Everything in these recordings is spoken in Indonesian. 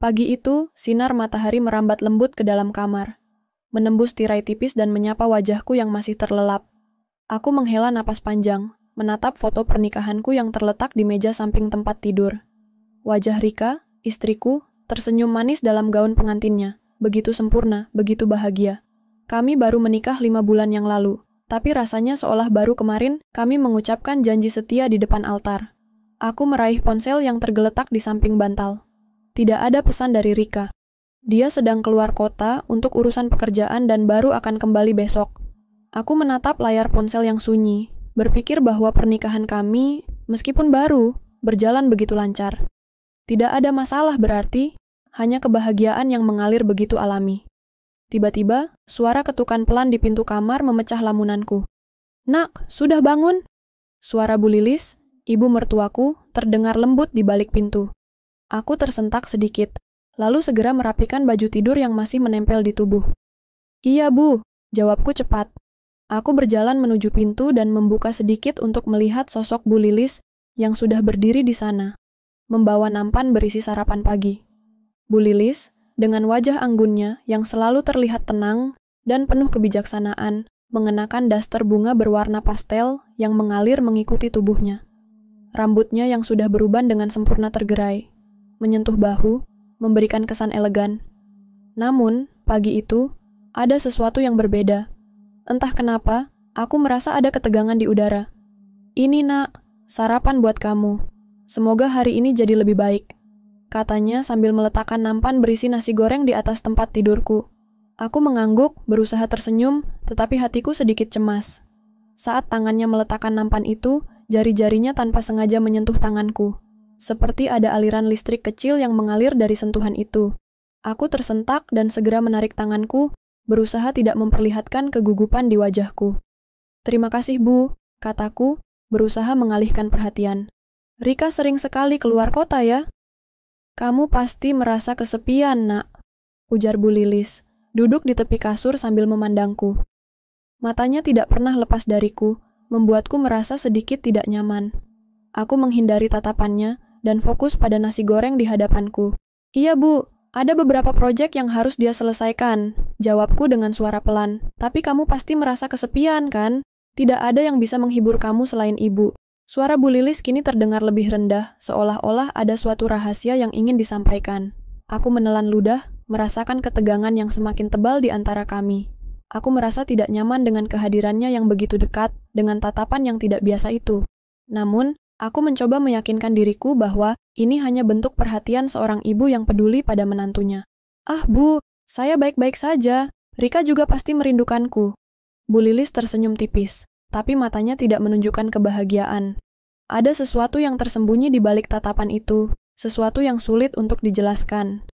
Pagi itu, sinar matahari merambat lembut ke dalam kamar, menembus tirai tipis dan menyapa wajahku yang masih terlelap. Aku menghela napas panjang, menatap foto pernikahanku yang terletak di meja samping tempat tidur. Wajah Rika, istriku, tersenyum manis dalam gaun pengantinnya, begitu sempurna, begitu bahagia. Kami baru menikah 5 bulan yang lalu, tapi rasanya seolah baru kemarin kami mengucapkan janji setia di depan altar. Aku meraih ponsel yang tergeletak di samping bantal. Tidak ada pesan dari Rika. Dia sedang keluar kota untuk urusan pekerjaan dan baru akan kembali besok. Aku menatap layar ponsel yang sunyi, berpikir bahwa pernikahan kami, meskipun baru, berjalan begitu lancar. Tidak ada masalah berarti, hanya kebahagiaan yang mengalir begitu alami. Tiba-tiba, suara ketukan pelan di pintu kamar memecah lamunanku. "Nak, sudah bangun?" Suara Bu Lilis, ibu mertuaku, terdengar lembut di balik pintu. Aku tersentak sedikit, lalu segera merapikan baju tidur yang masih menempel di tubuh. "Iya, Bu," jawabku cepat. Aku berjalan menuju pintu dan membuka sedikit untuk melihat sosok Bu Lilis yang sudah berdiri di sana, membawa nampan berisi sarapan pagi. Bu Lilis, dengan wajah anggunnya yang selalu terlihat tenang dan penuh kebijaksanaan, mengenakan daster bunga berwarna pastel yang mengalir mengikuti tubuhnya. Rambutnya yang sudah beruban dengan sempurna tergerai, menyentuh bahu, memberikan kesan elegan. Namun, pagi itu, ada sesuatu yang berbeda. Entah kenapa, aku merasa ada ketegangan di udara. "Ini, Nak, sarapan buat kamu. Semoga hari ini jadi lebih baik," katanya sambil meletakkan nampan berisi nasi goreng di atas tempat tidurku. Aku mengangguk, berusaha tersenyum, tetapi hatiku sedikit cemas. Saat tangannya meletakkan nampan itu, jari-jarinya tanpa sengaja menyentuh tanganku. Seperti ada aliran listrik kecil yang mengalir dari sentuhan itu. Aku tersentak dan segera menarik tanganku, berusaha tidak memperlihatkan kegugupan di wajahku. "Terima kasih, Bu," kataku, berusaha mengalihkan perhatian. "Rika sering sekali keluar kota ya?" "Kamu pasti merasa kesepian, Nak," ujar Bu Lilis, duduk di tepi kasur sambil memandangku. Matanya tidak pernah lepas dariku, membuatku merasa sedikit tidak nyaman. Aku menghindari tatapannya dan fokus pada nasi goreng di hadapanku. "Iya, Bu, ada beberapa proyek yang harus dia selesaikan," jawabku dengan suara pelan. "Tapi kamu pasti merasa kesepian, kan? Tidak ada yang bisa menghibur kamu selain Ibu." Suara Bu Lilis kini terdengar lebih rendah, seolah-olah ada suatu rahasia yang ingin disampaikan. Aku menelan ludah, merasakan ketegangan yang semakin tebal di antara kami. Aku merasa tidak nyaman dengan kehadirannya yang begitu dekat, dengan tatapan yang tidak biasa itu. Namun, aku mencoba meyakinkan diriku bahwa ini hanya bentuk perhatian seorang ibu yang peduli pada menantunya. "Ah, Bu, saya baik-baik saja. Rika juga pasti merindukanku." Bu Lilis tersenyum tipis, tapi matanya tidak menunjukkan kebahagiaan. Ada sesuatu yang tersembunyi di balik tatapan itu, sesuatu yang sulit untuk dijelaskan.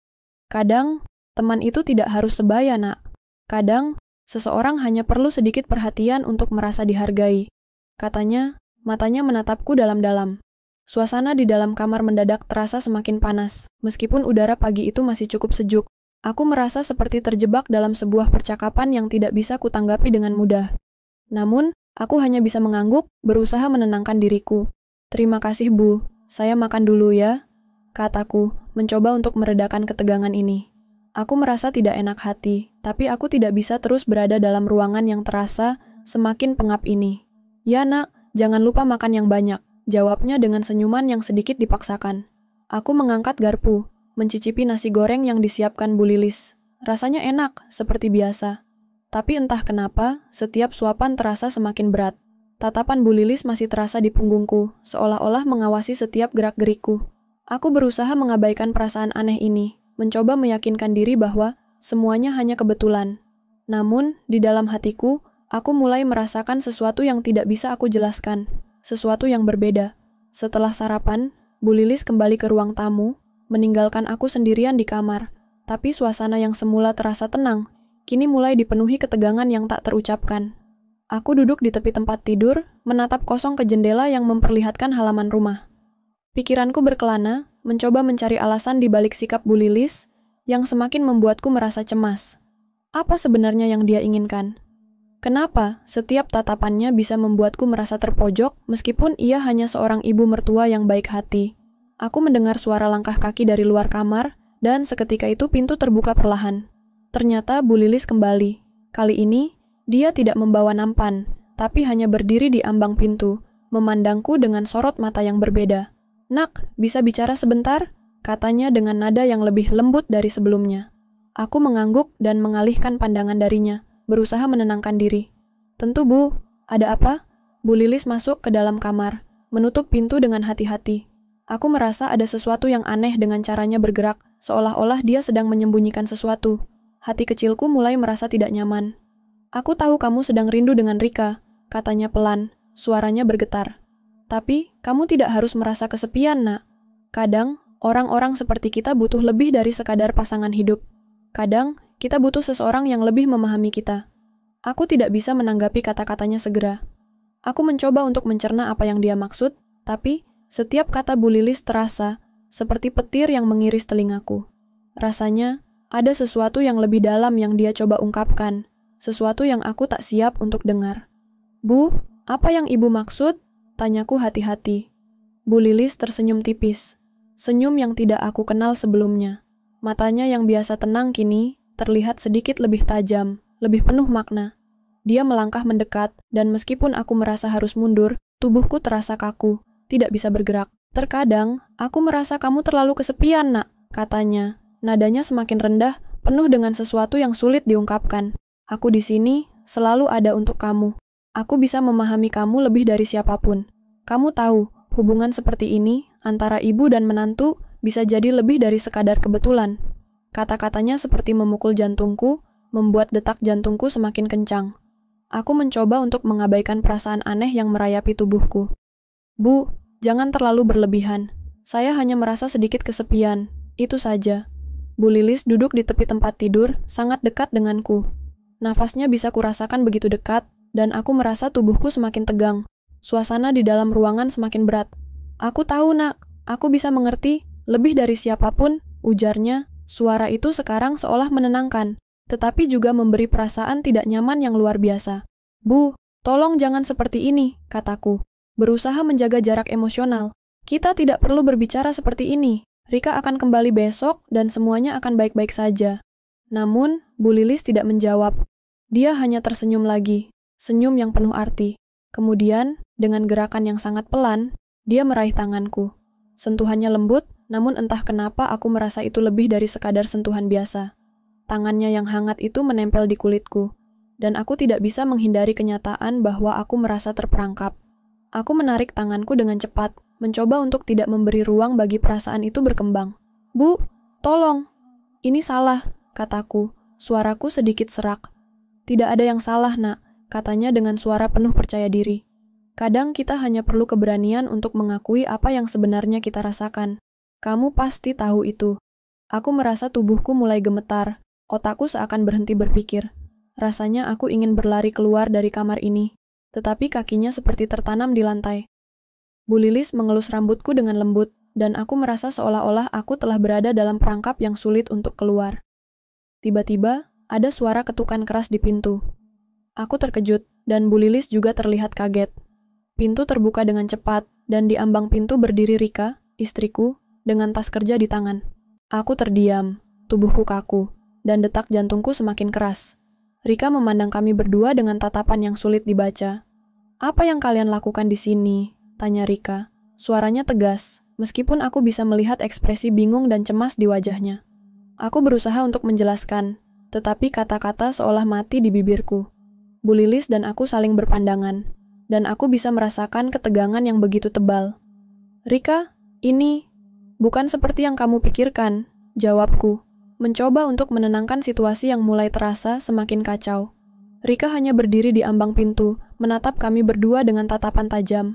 Kadang, teman itu tidak harus sebaya, Nak. Kadang, seseorang hanya perlu sedikit perhatian untuk merasa dihargai. Katanya, matanya menatapku dalam-dalam. Suasana di dalam kamar mendadak terasa semakin panas, meskipun udara pagi itu masih cukup sejuk. Aku merasa seperti terjebak dalam sebuah percakapan yang tidak bisa kutanggapi dengan mudah. Namun, aku hanya bisa mengangguk, berusaha menenangkan diriku. "Terima kasih, Bu. Saya makan dulu ya," kataku, mencoba untuk meredakan ketegangan ini. Aku merasa tidak enak hati, tapi aku tidak bisa terus berada dalam ruangan yang terasa semakin pengap ini. "Ya, Nak, jangan lupa makan yang banyak," jawabnya dengan senyuman yang sedikit dipaksakan. Aku mengangkat garpu, mencicipi nasi goreng yang disiapkan Bu Lilis. Rasanya enak, seperti biasa. Tapi entah kenapa, setiap suapan terasa semakin berat. Tatapan Bu Lilis masih terasa di punggungku, seolah-olah mengawasi setiap gerak-gerikku. Aku berusaha mengabaikan perasaan aneh ini, mencoba meyakinkan diri bahwa semuanya hanya kebetulan. Namun, di dalam hatiku, aku mulai merasakan sesuatu yang tidak bisa aku jelaskan. Sesuatu yang berbeda. Setelah sarapan, Bu Lilis kembali ke ruang tamu, meninggalkan aku sendirian di kamar. Tapi suasana yang semula terasa tenang, kini mulai dipenuhi ketegangan yang tak terucapkan. Aku duduk di tepi tempat tidur, menatap kosong ke jendela yang memperlihatkan halaman rumah. Pikiranku berkelana, mencoba mencari alasan di balik sikap Bu Lilis, yang semakin membuatku merasa cemas. Apa sebenarnya yang dia inginkan? Kenapa setiap tatapannya bisa membuatku merasa terpojok meskipun ia hanya seorang ibu mertua yang baik hati? Aku mendengar suara langkah kaki dari luar kamar Dan seketika itu pintu terbuka perlahan. Ternyata Bu Lilis kembali. Kali ini, dia tidak membawa nampan, tapi hanya berdiri di ambang pintu, memandangku dengan sorot mata yang berbeda. "Nak, bisa bicara sebentar?" katanya dengan nada yang lebih lembut dari sebelumnya. Aku mengangguk dan mengalihkan pandangan darinya, berusaha menenangkan diri. "Tentu, Bu. Ada apa?" Bu Lilis masuk ke dalam kamar, menutup pintu dengan hati-hati. Aku merasa ada sesuatu yang aneh dengan caranya bergerak, seolah-olah dia sedang menyembunyikan sesuatu. Hati kecilku mulai merasa tidak nyaman. "Aku tahu kamu sedang rindu dengan Rika," katanya pelan, suaranya bergetar. "Tapi, kamu tidak harus merasa kesepian, Nak. Kadang, orang-orang seperti kita butuh lebih dari sekadar pasangan hidup. Kadang, kita butuh seseorang yang lebih memahami kita." Aku tidak bisa menanggapi kata-katanya segera. Aku mencoba untuk mencerna apa yang dia maksud, tapi setiap kata Bu Lilis terasa seperti petir yang mengiris telingaku. Rasanya, ada sesuatu yang lebih dalam yang dia coba ungkapkan, sesuatu yang aku tak siap untuk dengar. "Bu, apa yang Ibu maksud?" tanyaku hati-hati. Bu Lilis tersenyum tipis, senyum yang tidak aku kenal sebelumnya. Matanya yang biasa tenang kini terlihat sedikit lebih tajam, lebih penuh makna. Dia melangkah mendekat, dan meskipun aku merasa harus mundur, tubuhku terasa kaku, tidak bisa bergerak. "Terkadang, aku merasa kamu terlalu kesepian, Nak," katanya. Nadanya semakin rendah, penuh dengan sesuatu yang sulit diungkapkan. "Aku di sini selalu ada untuk kamu. Aku bisa memahami kamu lebih dari siapapun. Kamu tahu, hubungan seperti ini antara ibu dan menantu bisa jadi lebih dari sekadar kebetulan." Kata-katanya seperti memukul jantungku, membuat detak jantungku semakin kencang. Aku mencoba untuk mengabaikan perasaan aneh yang merayapi tubuhku. "Bu, jangan terlalu berlebihan. Saya hanya merasa sedikit kesepian. Itu saja." Bu Lilis duduk di tepi tempat tidur, sangat dekat denganku. Nafasnya bisa kurasakan begitu dekat, dan aku merasa tubuhku semakin tegang. Suasana di dalam ruangan semakin berat. "Aku tahu, Nak. Aku bisa mengerti, lebih dari siapapun," ujarnya. Suara itu sekarang seolah menenangkan, tetapi juga memberi perasaan tidak nyaman yang luar biasa. "Bu, tolong jangan seperti ini," kataku, berusaha menjaga jarak emosional. "Kita tidak perlu berbicara seperti ini. Rika akan kembali besok dan semuanya akan baik-baik saja." Namun, Bu Lilis tidak menjawab. Dia hanya tersenyum lagi, senyum yang penuh arti. Kemudian, dengan gerakan yang sangat pelan, dia meraih tanganku. Sentuhannya lembut, namun entah kenapa aku merasa itu lebih dari sekadar sentuhan biasa. Tangannya yang hangat itu menempel di kulitku, dan aku tidak bisa menghindari kenyataan bahwa aku merasa terperangkap. Aku menarik tanganku dengan cepat, mencoba untuk tidak memberi ruang bagi perasaan itu berkembang. "Bu, tolong. Ini salah," kataku, suaraku sedikit serak. "Tidak ada yang salah, Nak," katanya dengan suara penuh percaya diri. "Kadang kita hanya perlu keberanian untuk mengakui apa yang sebenarnya kita rasakan. Kamu pasti tahu itu." Aku merasa tubuhku mulai gemetar. Otakku seakan berhenti berpikir. Rasanya aku ingin berlari keluar dari kamar ini, tetapi kakinya seperti tertanam di lantai. Bu Lilis mengelus rambutku dengan lembut, dan aku merasa seolah-olah aku telah berada dalam perangkap yang sulit untuk keluar. Tiba-tiba, ada suara ketukan keras di pintu. Aku terkejut, dan Bu Lilis juga terlihat kaget. Pintu terbuka dengan cepat, dan di ambang pintu berdiri Rika, istriku, dengan tas kerja di tangan. Aku terdiam, tubuhku kaku, dan detak jantungku semakin keras. Rika memandang kami berdua dengan tatapan yang sulit dibaca. "Apa yang kalian lakukan di sini?" tanya Rika. Suaranya tegas, meskipun aku bisa melihat ekspresi bingung dan cemas di wajahnya. Aku berusaha untuk menjelaskan, tetapi kata-kata seolah mati di bibirku. Bu Lilis dan aku saling berpandangan, dan aku bisa merasakan ketegangan yang begitu tebal. "Rika, ini bukan seperti yang kamu pikirkan," jawabku, mencoba untuk menenangkan situasi yang mulai terasa semakin kacau. Rika hanya berdiri di ambang pintu, menatap kami berdua dengan tatapan tajam.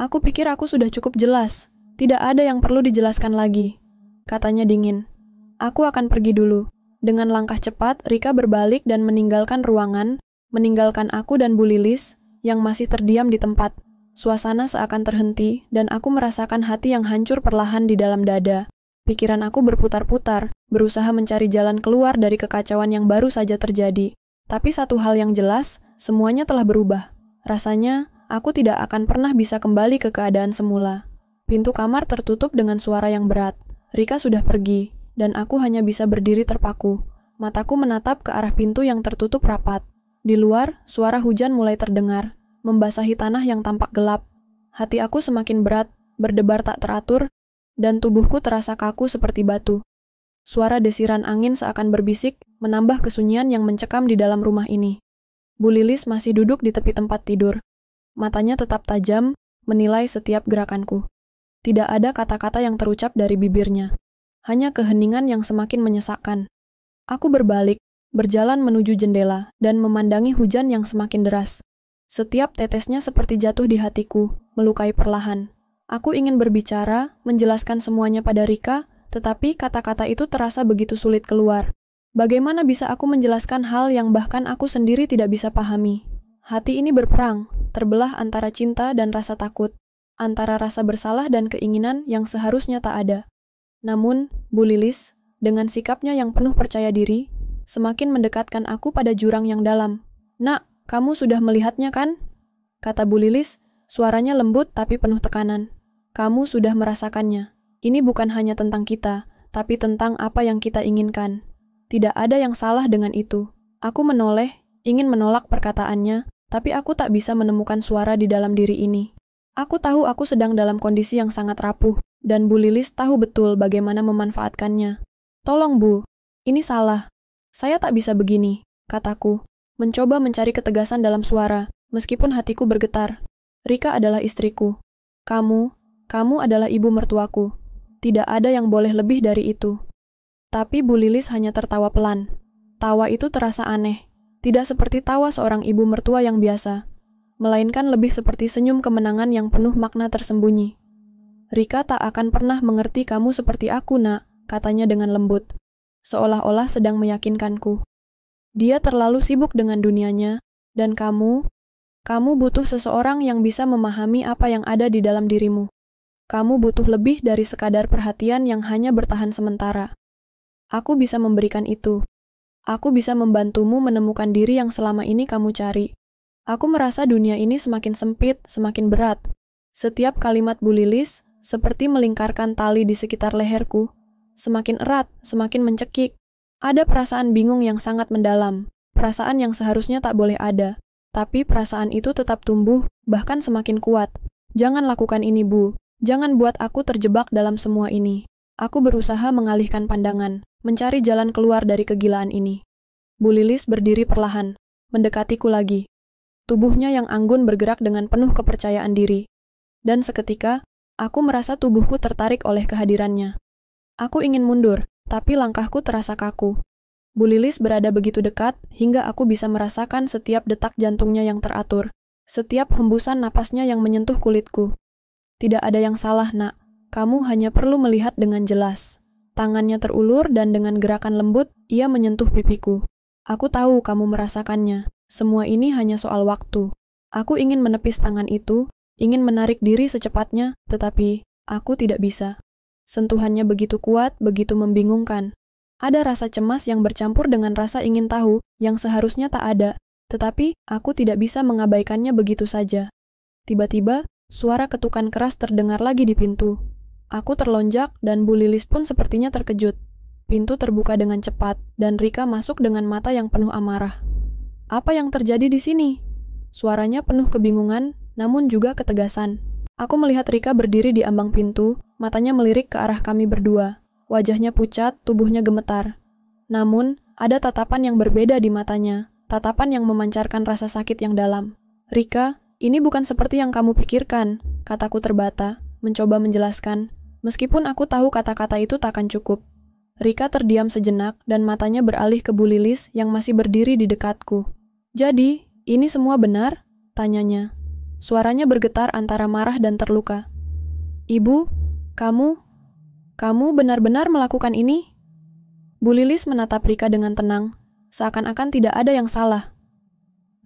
"Aku pikir aku sudah cukup jelas. Tidak ada yang perlu dijelaskan lagi," katanya dingin. "Aku akan pergi dulu." Dengan langkah cepat, Rika berbalik dan meninggalkan ruangan, meninggalkan aku dan Bu Lilis, yang masih terdiam di tempat. Suasana seakan terhenti, dan aku merasakan hati yang hancur perlahan di dalam dada. Pikiran aku berputar-putar, berusaha mencari jalan keluar dari kekacauan yang baru saja terjadi. Tapi satu hal yang jelas, semuanya telah berubah. Rasanya, aku tidak akan pernah bisa kembali ke keadaan semula. Pintu kamar tertutup dengan suara yang berat. Rika sudah pergi, dan aku hanya bisa berdiri terpaku. Mataku menatap ke arah pintu yang tertutup rapat. Di luar, suara hujan mulai terdengar, membasahi tanah yang tampak gelap. Hati aku semakin berat, berdebar tak teratur, dan tubuhku terasa kaku seperti batu. Suara desiran angin seakan berbisik, menambah kesunyian yang mencekam di dalam rumah ini. Bu Lilis masih duduk di tepi tempat tidur. Matanya tetap tajam, menilai setiap gerakanku. Tidak ada kata-kata yang terucap dari bibirnya. Hanya keheningan yang semakin menyesakkan. Aku berbalik, berjalan menuju jendela, dan memandangi hujan yang semakin deras. Setiap tetesnya seperti jatuh di hatiku, melukai perlahan. Aku ingin berbicara, menjelaskan semuanya pada Rika, tetapi kata-kata itu terasa begitu sulit keluar. Bagaimana bisa aku menjelaskan hal yang bahkan aku sendiri tidak bisa pahami? Hati ini berperang, terbelah antara cinta dan rasa takut, antara rasa bersalah dan keinginan yang seharusnya tak ada. Namun, Bu Lilis, dengan sikapnya yang penuh percaya diri, semakin mendekatkan aku pada jurang yang dalam. "Nak, kamu sudah melihatnya kan?" kata Bu Lilis, suaranya lembut tapi penuh tekanan. "Kamu sudah merasakannya. Ini bukan hanya tentang kita, tapi tentang apa yang kita inginkan. Tidak ada yang salah dengan itu." Aku menoleh, ingin menolak perkataannya, tapi aku tak bisa menemukan suara di dalam diri ini. Aku tahu aku sedang dalam kondisi yang sangat rapuh, dan Bu Lilis tahu betul bagaimana memanfaatkannya. "Tolong Bu, ini salah. Saya tak bisa begini," kataku, mencoba mencari ketegasan dalam suara, meskipun hatiku bergetar. "Rika adalah istriku. Kamu adalah ibu mertuaku. Tidak ada yang boleh lebih dari itu." Tapi Bu Lilis hanya tertawa pelan. Tawa itu terasa aneh, tidak seperti tawa seorang ibu mertua yang biasa, melainkan lebih seperti senyum kemenangan yang penuh makna tersembunyi. "Rika tak akan pernah mengerti kamu seperti aku, Nak," katanya dengan lembut, seolah-olah sedang meyakinkanku. "Dia terlalu sibuk dengan dunianya, dan kamu butuh seseorang yang bisa memahami apa yang ada di dalam dirimu. Kamu butuh lebih dari sekadar perhatian yang hanya bertahan sementara. Aku bisa memberikan itu. Aku bisa membantumu menemukan diri yang selama ini kamu cari. Aku merasa dunia ini semakin sempit, semakin berat." Setiap kalimat Bu Lilis seperti melingkarkan tali di sekitar leherku. Semakin erat, semakin mencekik. Ada perasaan bingung yang sangat mendalam, perasaan yang seharusnya tak boleh ada. Tapi perasaan itu tetap tumbuh, bahkan semakin kuat. "Jangan lakukan ini, Bu. Jangan buat aku terjebak dalam semua ini." Aku berusaha mengalihkan pandangan, mencari jalan keluar dari kegilaan ini. Bu Lilis berdiri perlahan, mendekatiku lagi. Tubuhnya yang anggun bergerak dengan penuh kepercayaan diri. Dan seketika, aku merasa tubuhku tertarik oleh kehadirannya. Aku ingin mundur, tapi langkahku terasa kaku. Bu Lilis berada begitu dekat, hingga aku bisa merasakan setiap detak jantungnya yang teratur, setiap hembusan napasnya yang menyentuh kulitku. "Tidak ada yang salah, Nak. Kamu hanya perlu melihat dengan jelas." Tangannya terulur dan dengan gerakan lembut, ia menyentuh pipiku. "Aku tahu kamu merasakannya. Semua ini hanya soal waktu." Aku ingin menepis tangan itu, ingin menarik diri secepatnya, tetapi aku tidak bisa. Sentuhannya begitu kuat, begitu membingungkan. Ada rasa cemas yang bercampur dengan rasa ingin tahu yang seharusnya tak ada, tetapi aku tidak bisa mengabaikannya begitu saja. Tiba-tiba, suara ketukan keras terdengar lagi di pintu. Aku terlonjak dan Bu Lilis pun sepertinya terkejut. Pintu terbuka dengan cepat dan Rika masuk dengan mata yang penuh amarah. "Apa yang terjadi di sini?" Suaranya penuh kebingungan, namun juga ketegasan. Aku melihat Rika berdiri di ambang pintu, matanya melirik ke arah kami berdua. Wajahnya pucat, tubuhnya gemetar. Namun, ada tatapan yang berbeda di matanya, tatapan yang memancarkan rasa sakit yang dalam. "Rika, ini bukan seperti yang kamu pikirkan," kataku terbata, mencoba menjelaskan. Meskipun aku tahu kata-kata itu takkan cukup. Rika terdiam sejenak dan matanya beralih ke Bu Lilis yang masih berdiri di dekatku. "Jadi, ini semua benar?" tanyanya. Suaranya bergetar antara marah dan terluka. "Ibu, kamu benar-benar melakukan ini?" Bu Lilis menatap Rika dengan tenang, seakan-akan tidak ada yang salah.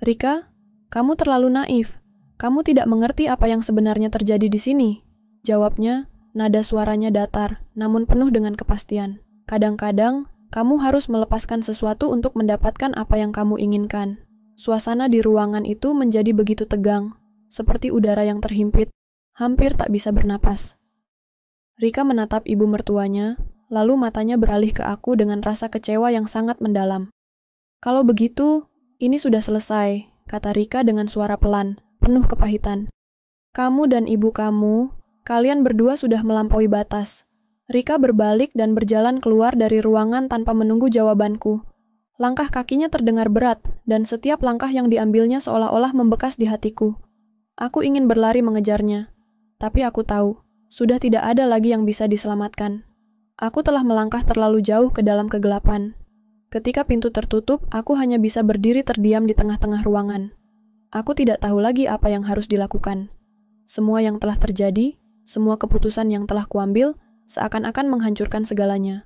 "Rika, kamu terlalu naif. Kamu tidak mengerti apa yang sebenarnya terjadi di sini," jawabnya. Nada suaranya datar, namun penuh dengan kepastian. "Kadang-kadang, kamu harus melepaskan sesuatu untuk mendapatkan apa yang kamu inginkan." Suasana di ruangan itu menjadi begitu tegang, seperti udara yang terhimpit, hampir tak bisa bernapas. Rika menatap ibu mertuanya, lalu matanya beralih ke aku dengan rasa kecewa yang sangat mendalam. "Kalau begitu, ini sudah selesai," kata Rika dengan suara pelan, penuh kepahitan. "Kamu dan ibu kamu, kalian berdua sudah melampaui batas." Rika berbalik dan berjalan keluar dari ruangan tanpa menunggu jawabanku. Langkah kakinya terdengar berat, dan setiap langkah yang diambilnya seolah-olah membekas di hatiku. Aku ingin berlari mengejarnya, tapi aku tahu, sudah tidak ada lagi yang bisa diselamatkan. Aku telah melangkah terlalu jauh ke dalam kegelapan. Ketika pintu tertutup, aku hanya bisa berdiri terdiam di tengah-tengah ruangan. Aku tidak tahu lagi apa yang harus dilakukan. Semua yang telah terjadi, semua keputusan yang telah kuambil, seakan-akan menghancurkan segalanya.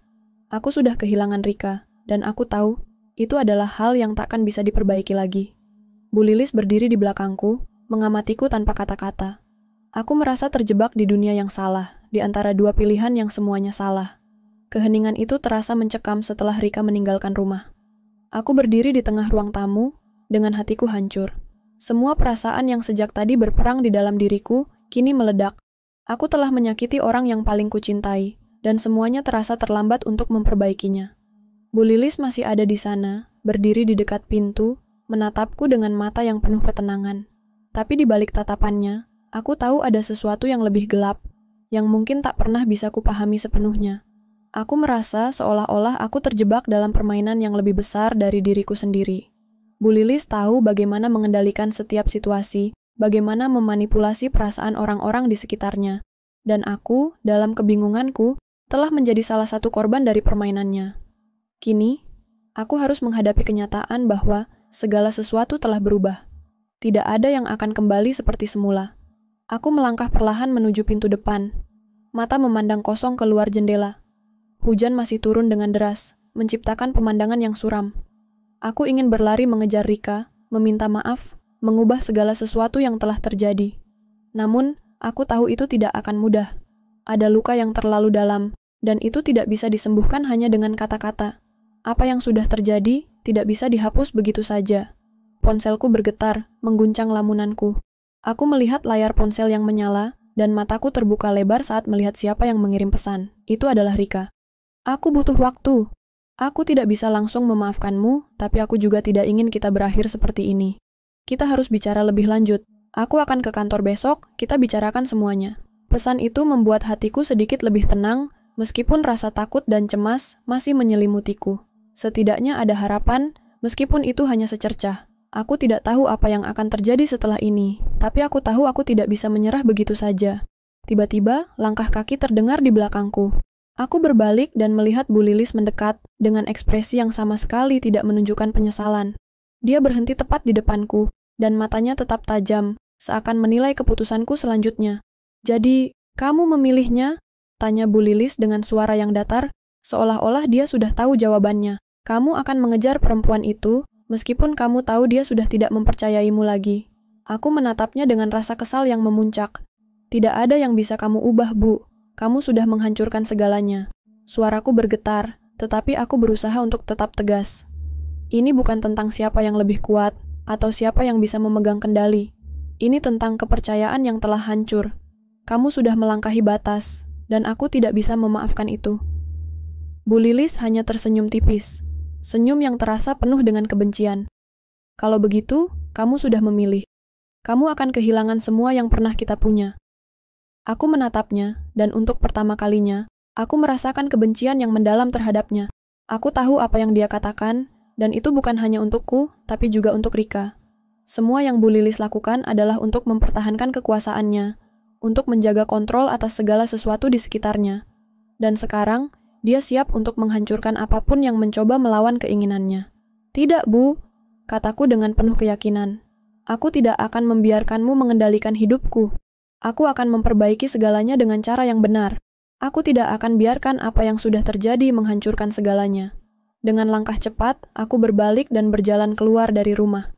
Aku sudah kehilangan Rika, dan aku tahu itu adalah hal yang takkan bisa diperbaiki lagi. Bu Lilis berdiri di belakangku, mengamatiku tanpa kata-kata. Aku merasa terjebak di dunia yang salah, di antara dua pilihan yang semuanya salah. Keheningan itu terasa mencekam setelah Rika meninggalkan rumah. Aku berdiri di tengah ruang tamu, dengan hatiku hancur. Semua perasaan yang sejak tadi berperang di dalam diriku, kini meledak. Aku telah menyakiti orang yang paling kucintai, dan semuanya terasa terlambat untuk memperbaikinya. Bu Lilis masih ada di sana, berdiri di dekat pintu, menatapku dengan mata yang penuh ketenangan. Tapi di balik tatapannya, aku tahu ada sesuatu yang lebih gelap, yang mungkin tak pernah bisa kupahami sepenuhnya. Aku merasa seolah-olah aku terjebak dalam permainan yang lebih besar dari diriku sendiri. Bu Lilis tahu bagaimana mengendalikan setiap situasi, bagaimana memanipulasi perasaan orang-orang di sekitarnya, dan aku, dalam kebingunganku, telah menjadi salah satu korban dari permainannya. Kini, aku harus menghadapi kenyataan bahwa segala sesuatu telah berubah. Tidak ada yang akan kembali seperti semula. Aku melangkah perlahan menuju pintu depan. Mata memandang kosong keluar jendela. Hujan masih turun dengan deras, menciptakan pemandangan yang suram. Aku ingin berlari mengejar Rika, meminta maaf, mengubah segala sesuatu yang telah terjadi. Namun, aku tahu itu tidak akan mudah. Ada luka yang terlalu dalam, dan itu tidak bisa disembuhkan hanya dengan kata-kata. Apa yang sudah terjadi tidak bisa dihapus begitu saja. Ponselku bergetar, mengguncang lamunanku. Aku melihat layar ponsel yang menyala, dan mataku terbuka lebar saat melihat siapa yang mengirim pesan. Itu adalah Rika. "Aku butuh waktu. Aku tidak bisa langsung memaafkanmu, tapi aku juga tidak ingin kita berakhir seperti ini. Kita harus bicara lebih lanjut. Aku akan ke kantor besok, kita bicarakan semuanya." Pesan itu membuat hatiku sedikit lebih tenang, meskipun rasa takut dan cemas masih menyelimutiku. Setidaknya ada harapan, meskipun itu hanya secercah. Aku tidak tahu apa yang akan terjadi setelah ini, tapi aku tahu aku tidak bisa menyerah begitu saja. Tiba-tiba, langkah kaki terdengar di belakangku. Aku berbalik dan melihat Bu Lilis mendekat dengan ekspresi yang sama sekali tidak menunjukkan penyesalan. Dia berhenti tepat di depanku, dan matanya tetap tajam, seakan menilai keputusanku selanjutnya. "Jadi, kamu memilihnya?" tanya Bu Lilis dengan suara yang datar, seolah-olah dia sudah tahu jawabannya. "Kamu akan mengejar perempuan itu, meskipun kamu tahu dia sudah tidak mempercayaimu lagi." Aku menatapnya dengan rasa kesal yang memuncak. "Tidak ada yang bisa kamu ubah, Bu. Kamu sudah menghancurkan segalanya." Suaraku bergetar, tetapi aku berusaha untuk tetap tegas. Ini bukan tentang siapa yang lebih kuat, atau siapa yang bisa memegang kendali. Ini tentang kepercayaan yang telah hancur. Kamu sudah melangkahi batas, dan aku tidak bisa memaafkan itu. Bu Lilis hanya tersenyum tipis, senyum yang terasa penuh dengan kebencian. "Kalau begitu, kamu sudah memilih. Kamu akan kehilangan semua yang pernah kita punya." Aku menatapnya, dan untuk pertama kalinya, aku merasakan kebencian yang mendalam terhadapnya. Aku tahu apa yang dia katakan, dan itu bukan hanya untukku, tapi juga untuk Rika. Semua yang Bu Lilis lakukan adalah untuk mempertahankan kekuasaannya, untuk menjaga kontrol atas segala sesuatu di sekitarnya. Dan sekarang, dia siap untuk menghancurkan apapun yang mencoba melawan keinginannya. "Tidak, Bu," kataku dengan penuh keyakinan. "Aku tidak akan membiarkanmu mengendalikan hidupku. Aku akan memperbaiki segalanya dengan cara yang benar. Aku tidak akan biarkan apa yang sudah terjadi menghancurkan segalanya." Dengan langkah cepat, aku berbalik dan berjalan keluar dari rumah.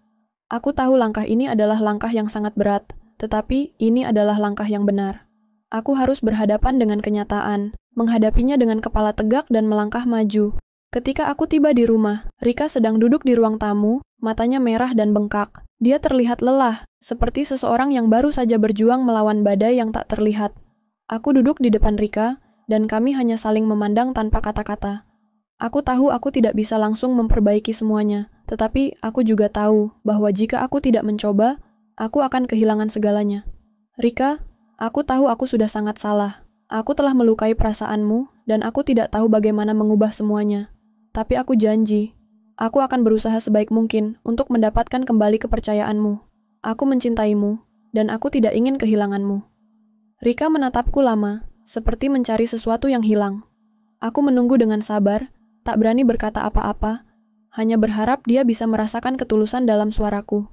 Aku tahu langkah ini adalah langkah yang sangat berat, tetapi ini adalah langkah yang benar. Aku harus berhadapan dengan kenyataan, menghadapinya dengan kepala tegak dan melangkah maju. Ketika aku tiba di rumah, Rika sedang duduk di ruang tamu, matanya merah dan bengkak. Dia terlihat lelah, seperti seseorang yang baru saja berjuang melawan badai yang tak terlihat. Aku duduk di depan Rika, dan kami hanya saling memandang tanpa kata-kata. Aku tahu aku tidak bisa langsung memperbaiki semuanya, tetapi aku juga tahu bahwa jika aku tidak mencoba, aku akan kehilangan segalanya. Rika, aku tahu aku sudah sangat salah. Aku telah melukai perasaanmu, dan aku tidak tahu bagaimana mengubah semuanya. Tapi aku janji, aku akan berusaha sebaik mungkin untuk mendapatkan kembali kepercayaanmu. Aku mencintaimu, dan aku tidak ingin kehilanganmu. Rika menatapku lama, seperti mencari sesuatu yang hilang. Aku menunggu dengan sabar, tak berani berkata apa-apa, hanya berharap dia bisa merasakan ketulusan dalam suaraku.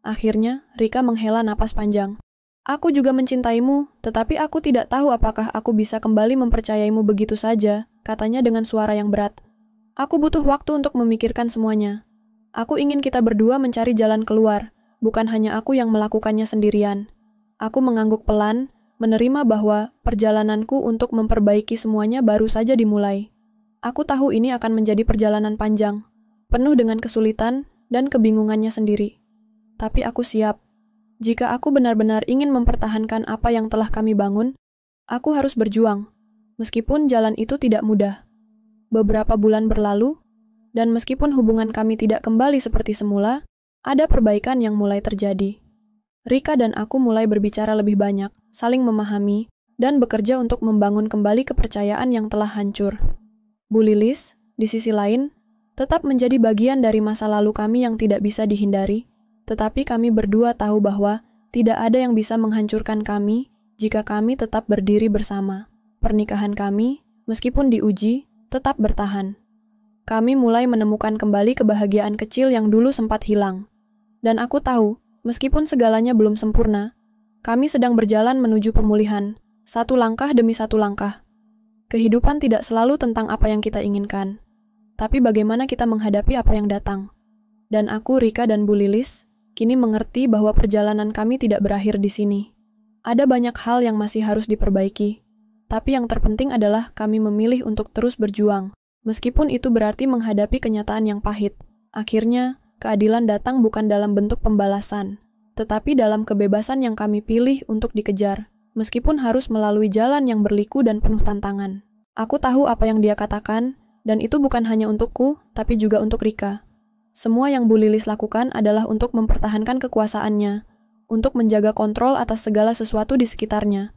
Akhirnya, Rika menghela napas panjang. Aku juga mencintaimu, tetapi aku tidak tahu apakah aku bisa kembali mempercayaimu begitu saja, katanya dengan suara yang berat. Aku butuh waktu untuk memikirkan semuanya. Aku ingin kita berdua mencari jalan keluar, bukan hanya aku yang melakukannya sendirian. Aku mengangguk pelan, menerima bahwa perjalananku untuk memperbaiki semuanya baru saja dimulai. Aku tahu ini akan menjadi perjalanan panjang, penuh dengan kesulitan dan kebingungannya sendiri. Tapi aku siap. Jika aku benar-benar ingin mempertahankan apa yang telah kami bangun, aku harus berjuang, meskipun jalan itu tidak mudah. Beberapa bulan berlalu, dan meskipun hubungan kami tidak kembali seperti semula, ada perbaikan yang mulai terjadi. Rika dan aku mulai berbicara lebih banyak, saling memahami, dan bekerja untuk membangun kembali kepercayaan yang telah hancur. Bu Lilis, di sisi lain, tetap menjadi bagian dari masa lalu kami yang tidak bisa dihindari, tetapi kami berdua tahu bahwa tidak ada yang bisa menghancurkan kami jika kami tetap berdiri bersama. Pernikahan kami, meskipun diuji, tetap bertahan. Kami mulai menemukan kembali kebahagiaan kecil yang dulu sempat hilang. Dan aku tahu, meskipun segalanya belum sempurna, kami sedang berjalan menuju pemulihan, satu langkah demi satu langkah. Kehidupan tidak selalu tentang apa yang kita inginkan, tapi bagaimana kita menghadapi apa yang datang. Dan aku, Rika dan Bu Lilis, kini mengerti bahwa perjalanan kami tidak berakhir di sini. Ada banyak hal yang masih harus diperbaiki, tapi yang terpenting adalah kami memilih untuk terus berjuang, meskipun itu berarti menghadapi kenyataan yang pahit. Akhirnya, keadilan datang bukan dalam bentuk pembalasan, tetapi dalam kebebasan yang kami pilih untuk dikejar, meskipun harus melalui jalan yang berliku dan penuh tantangan. Aku tahu apa yang dia katakan, dan itu bukan hanya untukku, tapi juga untuk Rika. Semua yang Bu Lilis lakukan adalah untuk mempertahankan kekuasaannya, untuk menjaga kontrol atas segala sesuatu di sekitarnya.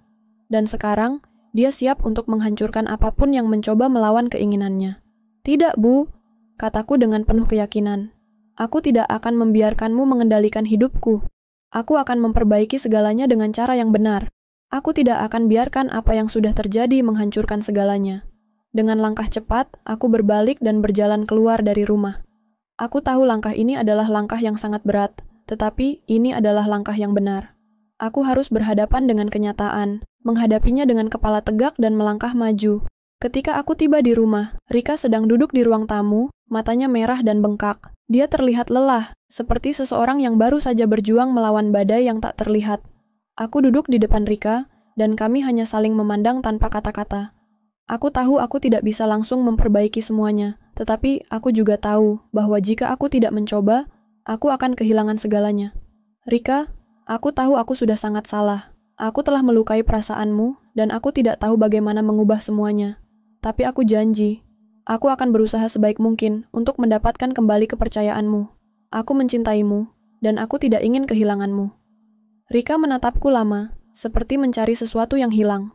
Dan sekarang, dia siap untuk menghancurkan apapun yang mencoba melawan keinginannya. Tidak, Bu, kataku dengan penuh keyakinan. Aku tidak akan membiarkanmu mengendalikan hidupku. Aku akan memperbaiki segalanya dengan cara yang benar. Aku tidak akan biarkan apa yang sudah terjadi menghancurkan segalanya. Dengan langkah cepat, aku berbalik dan berjalan keluar dari rumah. Aku tahu langkah ini adalah langkah yang sangat berat, tetapi ini adalah langkah yang benar. Aku harus berhadapan dengan kenyataan, menghadapinya dengan kepala tegak dan melangkah maju. Ketika aku tiba di rumah, Rika sedang duduk di ruang tamu, matanya merah dan bengkak. Dia terlihat lelah, seperti seseorang yang baru saja berjuang melawan badai yang tak terlihat. Aku duduk di depan Rika, dan kami hanya saling memandang tanpa kata-kata. Aku tahu aku tidak bisa langsung memperbaiki semuanya, tetapi aku juga tahu bahwa jika aku tidak mencoba, aku akan kehilangan segalanya. Rika, aku tahu aku sudah sangat salah. Aku telah melukai perasaanmu, dan aku tidak tahu bagaimana mengubah semuanya. Tapi aku janji, aku akan berusaha sebaik mungkin untuk mendapatkan kembali kepercayaanmu. Aku mencintaimu, dan aku tidak ingin kehilanganmu. Rika menatapku lama, seperti mencari sesuatu yang hilang.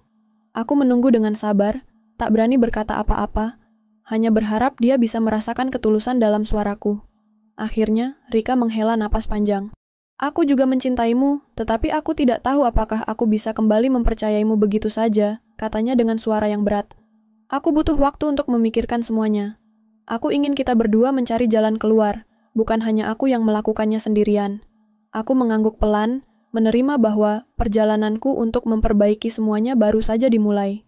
Aku menunggu dengan sabar, tak berani berkata apa-apa, hanya berharap dia bisa merasakan ketulusan dalam suaraku. Akhirnya, Rika menghela napas panjang. Aku juga mencintaimu, tetapi aku tidak tahu apakah aku bisa kembali mempercayaimu begitu saja, katanya dengan suara yang berat. Aku butuh waktu untuk memikirkan semuanya. Aku ingin kita berdua mencari jalan keluar, bukan hanya aku yang melakukannya sendirian. Aku mengangguk pelan, menerima bahwa perjalananku untuk memperbaiki semuanya baru saja dimulai.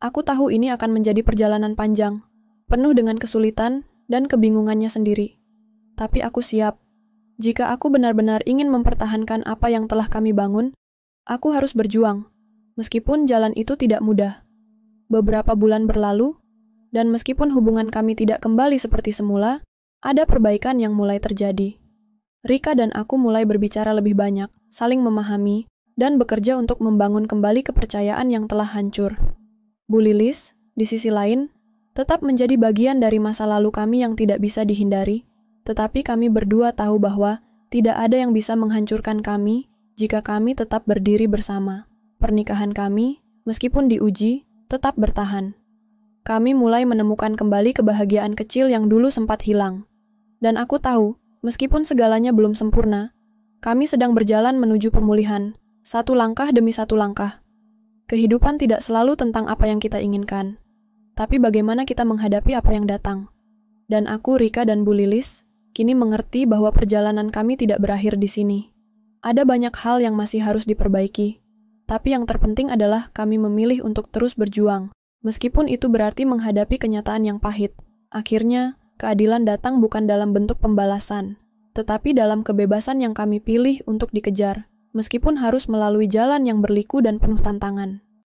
Aku tahu ini akan menjadi perjalanan panjang, penuh dengan kesulitan dan kebingungannya sendiri. Tapi aku siap. Jika aku benar-benar ingin mempertahankan apa yang telah kami bangun, aku harus berjuang, meskipun jalan itu tidak mudah. Beberapa bulan berlalu, dan meskipun hubungan kami tidak kembali seperti semula, ada perbaikan yang mulai terjadi. Rika dan aku mulai berbicara lebih banyak, saling memahami, dan bekerja untuk membangun kembali kepercayaan yang telah hancur. Bu Lilis, di sisi lain, tetap menjadi bagian dari masa lalu kami yang tidak bisa dihindari, tetapi kami berdua tahu bahwa tidak ada yang bisa menghancurkan kami jika kami tetap berdiri bersama. Pernikahan kami, meskipun diuji, tetap bertahan. Kami mulai menemukan kembali kebahagiaan kecil yang dulu sempat hilang. Dan aku tahu, meskipun segalanya belum sempurna, kami sedang berjalan menuju pemulihan, satu langkah demi satu langkah. Kehidupan tidak selalu tentang apa yang kita inginkan, tapi bagaimana kita menghadapi apa yang datang. Dan aku, Rika dan Bu Lilis, kini mengerti bahwa perjalanan kami tidak berakhir di sini. Ada banyak hal yang masih harus diperbaiki, tapi yang terpenting adalah kami memilih untuk terus berjuang, meskipun itu berarti menghadapi kenyataan yang pahit. Akhirnya, keadilan datang bukan dalam bentuk pembalasan, tetapi dalam kebebasan yang kami pilih untuk dikejar, meskipun harus melalui jalan yang berliku dan penuh tantangan.